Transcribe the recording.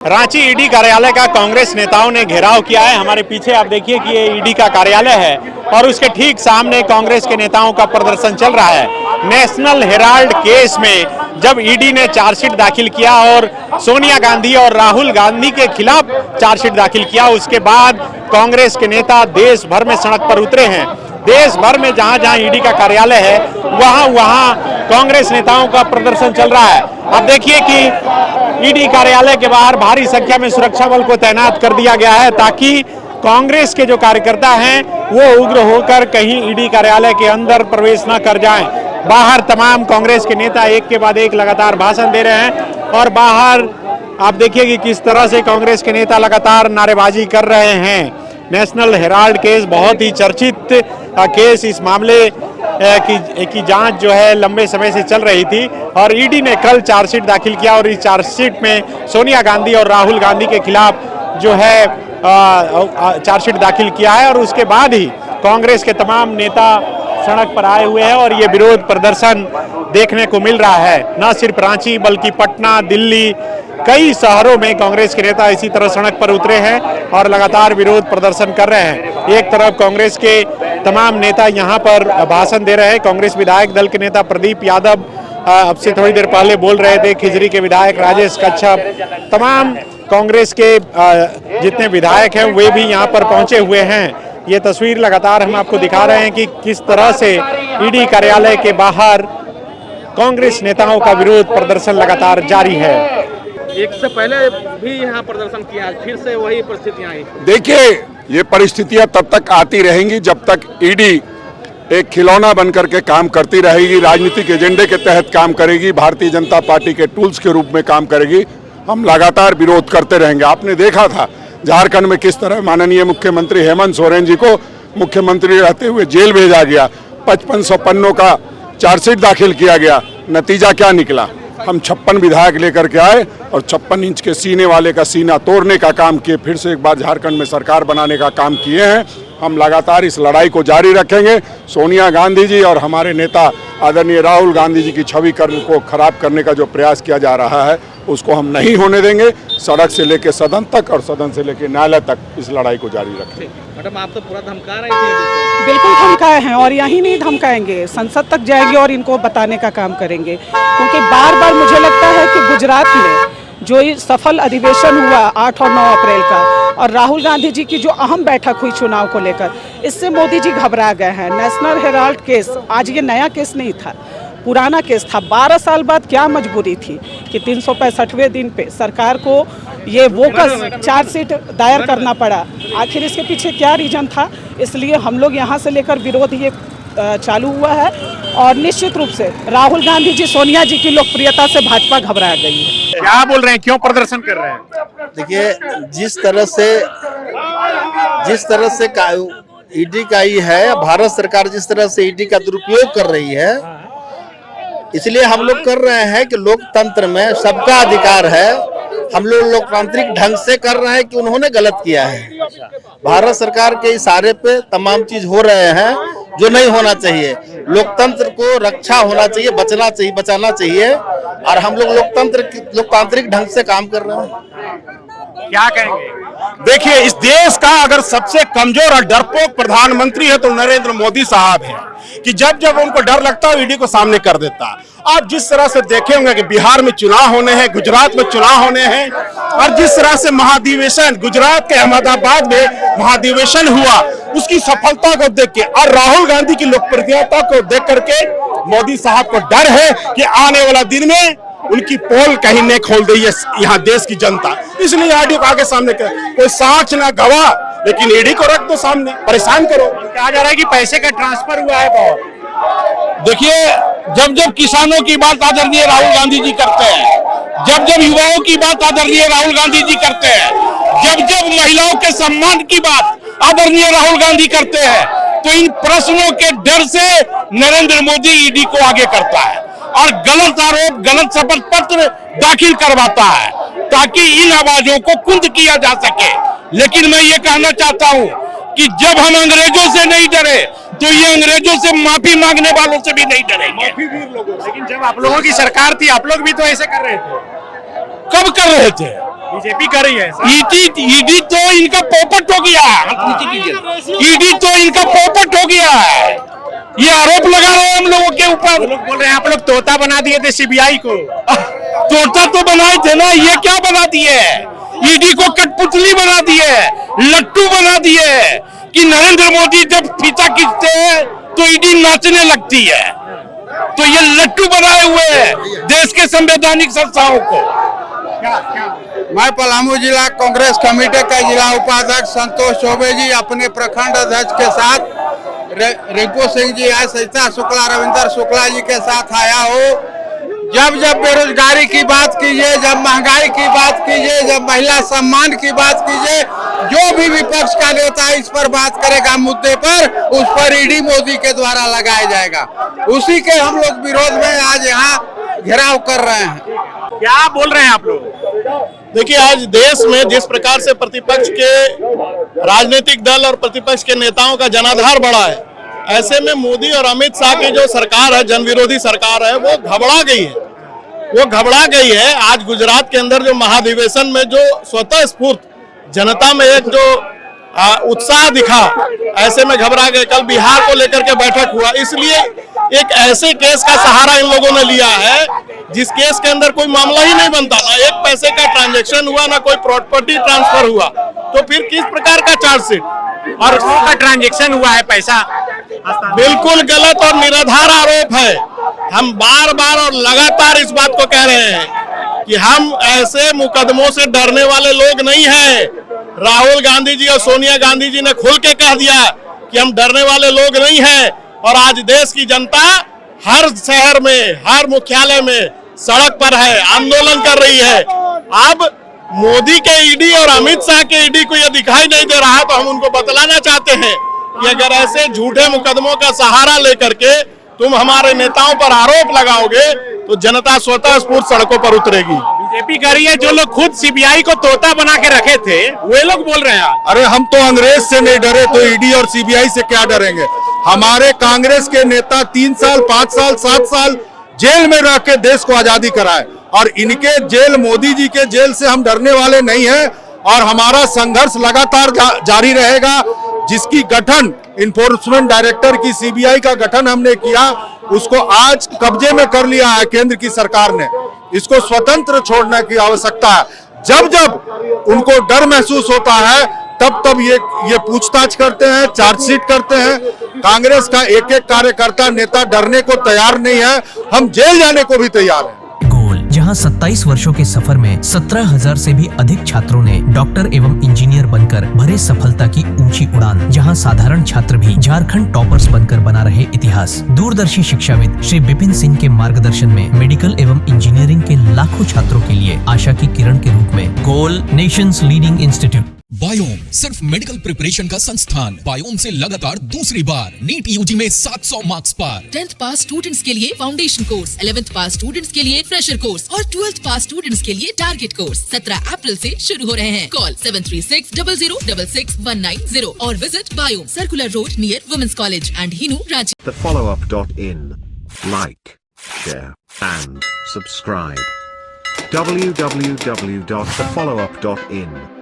Ranchi ED कार्यालय का कांग्रेस नेताओं ने घेराव किया है। हमारे पीछे आप देखिए कि ये ईडी का कार्यालय है और उसके ठीक सामने कांग्रेस के नेताओं का प्रदर्शन चल रहा है। नेशनल हेराल्ड केस में जब ईडी ने चार्जशीट दाखिल किया और सोनिया गांधी और राहुल गांधी के खिलाफ चार्जशीट दाखिल किया, उसके बाद कांग्रेस के नेता देश भर में सड़क पर उतरे हैं। देश भर में जहां जहां ईडी का कार्यालय है वहां कांग्रेस नेताओं का प्रदर्शन चल रहा है। अब देखिए कि ईडी कार्यालय के बाहर भारी संख्या में सुरक्षा बल को तैनात कर दिया गया है ताकि कांग्रेस के जो कार्यकर्ता हैं वो उग्र होकर कहीं ईडी कार्यालय के अंदर प्रवेश न कर जाएं। बाहर तमाम कांग्रेस के नेता एक के बाद एक लगातार भाषण दे रहे हैं और बाहर आप देखिए कि किस तरह से कांग्रेस के नेता लगातार नारेबाजी कर रहे हैं। नेशनल हेराल्ड केस बहुत ही चर्चित केस, इस मामले की जांच जो है लंबे समय से चल रही थी और ईडी ने कल चार्जशीट दाखिल किया और इस चार्जशीट में सोनिया गांधी और राहुल गांधी के खिलाफ जो है चार्जशीट दाखिल किया है और उसके बाद ही कांग्रेस के तमाम नेता सड़क पर आए हुए हैं और ये विरोध प्रदर्शन देखने को मिल रहा है। न सिर्फ रांची बल्कि पटना, दिल्ली, कई शहरों में कांग्रेस के नेता इसी तरह सड़क पर उतरे हैं और लगातार विरोध प्रदर्शन कर रहे हैं। एक तरफ कांग्रेस के तमाम नेता यहां पर भाषण दे रहे हैं। कांग्रेस विधायक दल के नेता प्रदीप यादव अब से थोड़ी देर पहले बोल रहे थे। खिजरी के विधायक राजेश कच्छप, तमाम कांग्रेस के जितने विधायक हैं वे भी यहां पर पहुंचे हुए हैं। ये तस्वीर लगातार हम आपको दिखा रहे हैं कि किस तरह से ईडी कार्यालय के बाहर कांग्रेस नेताओं का विरोध प्रदर्शन लगातार जारी है। एक से पहले भी यहाँ प्रदर्शन किया, फिर से वही परिस्थितियां आई। देखिए, ये परिस्थितियां तब तक आती रहेंगी जब तक ईडी एक खिलौना बनकर के काम करती रहेगी, राजनीतिक एजेंडे के तहत काम करेगी, भारतीय जनता पार्टी के टूल्स के रूप में काम करेगी। हम लगातार विरोध करते रहेंगे। आपने देखा था झारखंड में किस तरह माननीय मुख्यमंत्री हेमंत सोरेन जी को मुख्यमंत्री रहते हुए जेल भेजा गया, 5500 पन्नों का चार्जशीट दाखिल किया गया। नतीजा क्या निकला? हम 56 विधायक लेकर के आए और 56 इंच के सीने वाले का सीना तोड़ने का काम किए। फिर से एक बार झारखंड में सरकार बनाने का काम किए हैं। हम लगातार इस लड़ाई को जारी रखेंगे। सोनिया गांधी जी और हमारे नेता आदरणीय राहुल गांधी जी की छवि को खराब करने का जो प्रयास किया जा रहा है उसको हम नहीं होने देंगे। सड़क से लेकर सदन तक और सदन से लेकर न्यायालय तक इस लड़ाई को जारी रखेंगे। मैडम, आप तो पूरा धमका रहे थे। बिल्कुल धमकाए हैं और यही नहीं धमकाएंगे, संसद तक जाएंगे और इनको बताने का काम करेंगे। क्योंकि बार बार मुझे लगता है कि गुजरात में जो सफल अधिवेशन हुआ 8 और 9 अप्रैल का और राहुल गांधी जी की जो अहम बैठक हुई चुनाव को लेकर, इससे मोदी जी घबरा गए हैं। नेशनल हेराल्ड केस आज ये नया केस नहीं था, पुराना केस था। 12 साल बाद क्या मजबूरी थी कि 365वें दिन पे सरकार को ये वोकस चार्जशीट दायर करना पड़ा? आखिर इसके पीछे क्या रीजन था? इसलिए हम लोग यहाँ से लेकर विरोध ये चालू हुआ है और निश्चित रूप से राहुल गांधी जी, सोनिया जी की लोकप्रियता से भाजपा घबरा गई है। क्या बोल रहे हैं, क्यों प्रदर्शन कर रहे हैं? देखिए, जिस तरह से ईडी का ही है, भारत सरकार जिस तरह से ईडी का दुरुपयोग कर रही है, इसलिए हम लोग कर रहे हैं कि लोकतंत्र में सबका अधिकार है। हम लोग लोकतांत्रिक ढंग से कर रहे हैं कि उन्होंने गलत किया है। भारत सरकार के इशारे पे तमाम चीज हो रहे हैं जो नहीं होना चाहिए। लोकतंत्र को रक्षा होना चाहिए, बचना चाहिए, बचाना चाहिए और हम लोग लोकतांत्रिक ढंग से काम कर रहे हैं। क्या कहेंगे? देखिए, इस देश का अगर सबसे कमजोर और डरपोक प्रधानमंत्री है तो नरेंद्र मोदी साहब हैं कि जब जब उनको डर लगता है ईडी को सामने कर देता। आप जिस तरह से देखे होंगे कि बिहार में चुनाव होने हैं, गुजरात में चुनाव होने हैं और जिस तरह से महाधिवेशन गुजरात के अहमदाबाद में महाधिवेशन हुआ, उसकी सफलता को देख के और राहुल गांधी की लोकप्रियता को देख करके मोदी साहब को डर है कि आने वाला दिन में उनकी पोल कहीं नहीं खोल दी है यहाँ देश की जनता। इसलिए ईडी को आगे सामने कर, कोई साक्ष्य ना गवाह, लेकिन ईडी को रख दो सामने, परेशान करो। कहा जा रहा है कि पैसे का ट्रांसफर हुआ है बहुत। देखिए, जब जब किसानों की बात आदरणीय राहुल गांधी जी करते हैं, जब जब युवाओं की बात आदरणीय राहुल गांधी जी करते हैं, जब जब महिलाओं के सम्मान की बात आदरणीय राहुल गांधी करते हैं, तो इन प्रश्नों के डर से नरेंद्र मोदी ईडी को आगे करता है और गलत आरोप, गलत शपथ पत्र दाखिल करवाता है ताकि इन आवाजों को कुंद किया जा सके। लेकिन मैं ये कहना चाहता हूं कि जब हम अंग्रेजों से नहीं डरे तो ये अंग्रेजों से माफी मांगने वालों से भी नहीं डरेंगे। लेकिन जब आप लोगों की सरकार थी, आप लोग भी तो ऐसे कर रहे थे। कब कर रहे थे? बीजेपी कर रही है ईडी तो इनका पोपट हो गया, ईडी तो इनका पोपट हो गया है। ये आरोप लगा रहे हैं हम लोगों के ऊपर। लोग बोल रहे हैं आप लोग तोता बना दिए थे सीबीआई को। तोता तो बनाए थे ना, ये क्या बना दिए? ईडी को कठपुतली बना दिए, लट्टू बना दिए कि नरेंद्र मोदी जब फीता खींचते हैं तो ईडी नाचने लगती है। तो ये लट्टू बनाए हुए हैं देश के संवैधानिक संस्थाओं को। मैं पलामू जिला कांग्रेस कमेटी का जिला उपाध्यक्ष संतोष चौबे जी अपने प्रखंड अध्यक्ष के साथ रिंकू सिंह जी आज सरिता शुक्ला रविंदर शुक्ला जी के साथ आया हो। जब बेरोजगारी की बात कीजिए, जब महंगाई की बात कीजिए, जब महिला सम्मान की बात कीजिए, जो भी विपक्ष का नेता इस पर बात करेगा मुद्दे पर, उस पर ईडी मोदी के द्वारा लगाया जाएगा। उसी के हम लोग विरोध में आज यहाँ घेराव कर रहे हैं। क्या बोल रहे हैं आप लोग? देखिए, आज देश में जिस प्रकार से प्रतिपक्ष के राजनीतिक दल और प्रतिपक्ष के नेताओं का जनाधार बढ़ा है, ऐसे में मोदी और अमित शाह की जो सरकार है, जनविरोधी सरकार है, वो घबरा गई है। वो घबरा गई है। आज गुजरात के अंदर जो महाधिवेशन में जो स्वतः स्फूर्त जनता में एक जो उत्साह दिखा, ऐसे में घबरा गए। कल बिहार को लेकर के बैठक हुआ, इसलिए एक ऐसे केस का सहारा इन लोगों ने लिया है जिस केस के अंदर कोई मामला ही नहीं बनता, ना एक पैसे का ट्रांजैक्शन हुआ, ना कोई प्रॉपर्टी ट्रांसफर हुआ, तो फिर किस प्रकार का चार्जशीट? और उसका ट्रांजैक्शन हुआ है पैसा, बिल्कुल गलत और निराधार आरोप है। हम बार बार और लगातार इस बात को कह रहे हैं कि हम ऐसे मुकदमों से डरने वाले लोग नहीं हैं। राहुल गांधी जी और सोनिया गांधी जी ने खुल के कह दिया कि हम डरने वाले लोग नहीं हैं। और आज देश की जनता हर शहर में, हर मुख्यालय में सड़क पर है, आंदोलन कर रही है। अब मोदी के ईडी और अमित शाह के ईडी को यह दिखाई नहीं दे रहा, तो हम उनको बतलाना चाहते हैं कि अगर ऐसे झूठे मुकदमों का सहारा लेकर के तुम हमारे नेताओं पर आरोप लगाओगे तो जनता स्वतः स्फूर्त सड़कों पर उतरेगी। बीजेपी कर रही है। जो लोग खुद सीबीआई को तोता बना के रखे थे, वे लोग बोल रहे हैं अरे हम तो अंग्रेज से नहीं डरे, तो ईडी और सीबीआई से क्या डरेंगे? हमारे कांग्रेस के नेता 3 साल 5 साल 7 साल जेल में रह के देश को आजादी कराए, और इनके जेल, मोदी जी के जेल से हम डरने वाले नहीं हैं। और हमारा संघर्ष लगातार जारी रहेगा। जिसकी गठन इन्फोर्समेंट डायरेक्टर की सीबीआई का गठन हमने किया, उसको आज कब्जे में कर लिया है केंद्र की सरकार ने। इसको स्वतंत्र छोड़ने की आवश्यकता है। जब जब उनको डर महसूस होता है, तब तब ये पूछताछ करते हैं, चार्जशीट करते हैं। कांग्रेस का एक एक कार्यकर्ता नेता डरने को तैयार नहीं है। हम जेल जाने को भी तैयार हैं। जहां 27 वर्षों के सफर में 17,000 से भी अधिक छात्रों ने डॉक्टर एवं इंजीनियर बनकर भरे सफलता की ऊंची उड़ान, जहां साधारण छात्र भी झारखंड टॉपर्स बनकर बना रहे इतिहास। दूरदर्शी शिक्षाविद श्री विपिन सिंह के मार्गदर्शन में मेडिकल एवं इंजीनियरिंग के लाखों छात्रों के लिए आशा की किरण के रूप में गोल, नेशंस लीडिंग इंस्टीट्यूट। बायोम सिर्फ मेडिकल प्रिपरेशन का संस्थान। बायोम से लगातार दूसरी बार नीट यूजी में 700 मार्क्स पार। 10th पास स्टूडेंट्स के लिए फाउंडेशन कोर्स, 11th पास स्टूडेंट्स के लिए फ्रेशर कोर्स और 12th पास स्टूडेंट्स के लिए टारगेट कोर्स 17 अप्रैल से शुरू हो रहे हैं। कॉल 7360066190 और visit Biome, circular road near women's college and Hinoo, Ranchi. thefollowup.in. Like, share and subscribe. www.thefollowup.in